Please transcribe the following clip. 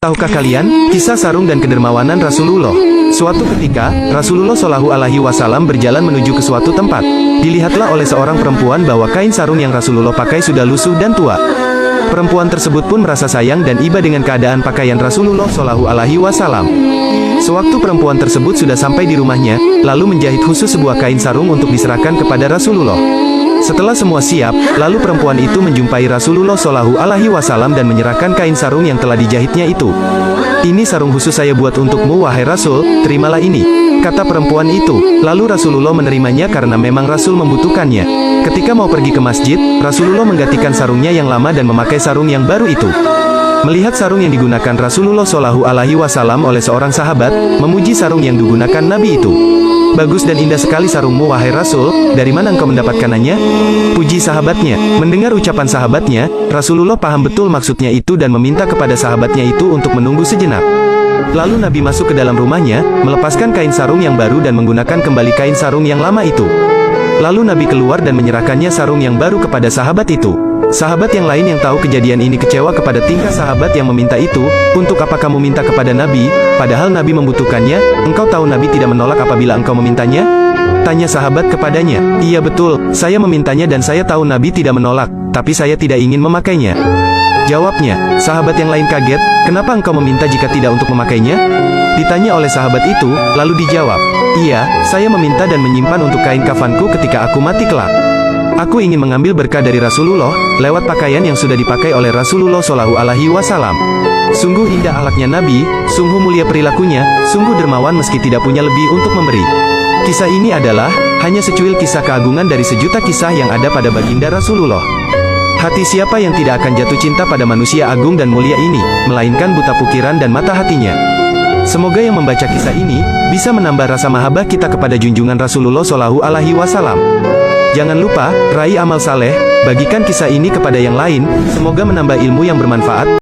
Tahukah kalian, kisah sarung dan kedermawanan Rasulullah? Suatu ketika, Rasulullah Shallallahu Alaihi Wasallam berjalan menuju ke suatu tempat. Dilihatlah oleh seorang perempuan bahwa kain sarung yang Rasulullah pakai sudah lusuh dan tua. Perempuan tersebut pun merasa sayang dan iba dengan keadaan pakaian Rasulullah Shallallahu Alaihi Wasallam. Sewaktu perempuan tersebut sudah sampai di rumahnya, lalu menjahit khusus sebuah kain sarung untuk diserahkan kepada Rasulullah. Setelah semua siap, lalu perempuan itu menjumpai Rasulullah Shallallahu Alaihi Wasallam dan menyerahkan kain sarung yang telah dijahitnya itu. Ini sarung khusus saya buat untukmu wahai Rasul, terimalah ini, kata perempuan itu. Lalu Rasulullah menerimanya karena memang Rasul membutuhkannya. Ketika mau pergi ke masjid, Rasulullah menggantikan sarungnya yang lama dan memakai sarung yang baru itu. Melihat sarung yang digunakan Rasulullah Shallallahu Alaihi Wasallam oleh seorang sahabat, memuji sarung yang digunakan Nabi itu. Bagus dan indah sekali sarungmu wahai Rasul, dari mana engkau mendapatkannya? Puji sahabatnya. Mendengar ucapan sahabatnya, Rasulullah paham betul maksudnya itu dan meminta kepada sahabatnya itu untuk menunggu sejenak. Lalu Nabi masuk ke dalam rumahnya, melepaskan kain sarung yang baru dan menggunakan kembali kain sarung yang lama itu. Lalu Nabi keluar dan menyerahkannya sarung yang baru kepada sahabat itu. Sahabat yang lain yang tahu kejadian ini kecewa kepada tingkah sahabat yang meminta itu. Untuk apa kamu minta kepada Nabi, padahal Nabi membutuhkannya? Engkau tahu Nabi tidak menolak apabila engkau memintanya? Tanya sahabat kepadanya. Iya betul, saya memintanya dan saya tahu Nabi tidak menolak, tapi saya tidak ingin memakainya. Jawabnya. Sahabat yang lain kaget, kenapa engkau meminta jika tidak untuk memakainya? Ditanya oleh sahabat itu, lalu dijawab, iya, saya meminta dan menyimpan untuk kain kafanku ketika aku mati kelak. Aku ingin mengambil berkah dari Rasulullah, lewat pakaian yang sudah dipakai oleh Rasulullah Shallallahu Alaihi Wasallam. Sungguh indah akhlaknya Nabi, sungguh mulia perilakunya, sungguh dermawan meski tidak punya lebih untuk memberi. Kisah ini adalah, hanya secuil kisah keagungan dari sejuta kisah yang ada pada baginda Rasulullah. Hati siapa yang tidak akan jatuh cinta pada manusia agung dan mulia ini, melainkan buta pikiran dan mata hatinya. Semoga yang membaca kisah ini, bisa menambah rasa mahabbah kita kepada junjungan Rasulullah Shallallahu Alaihi Wasallam. Jangan lupa, raih amal saleh, bagikan kisah ini kepada yang lain, semoga menambah ilmu yang bermanfaat.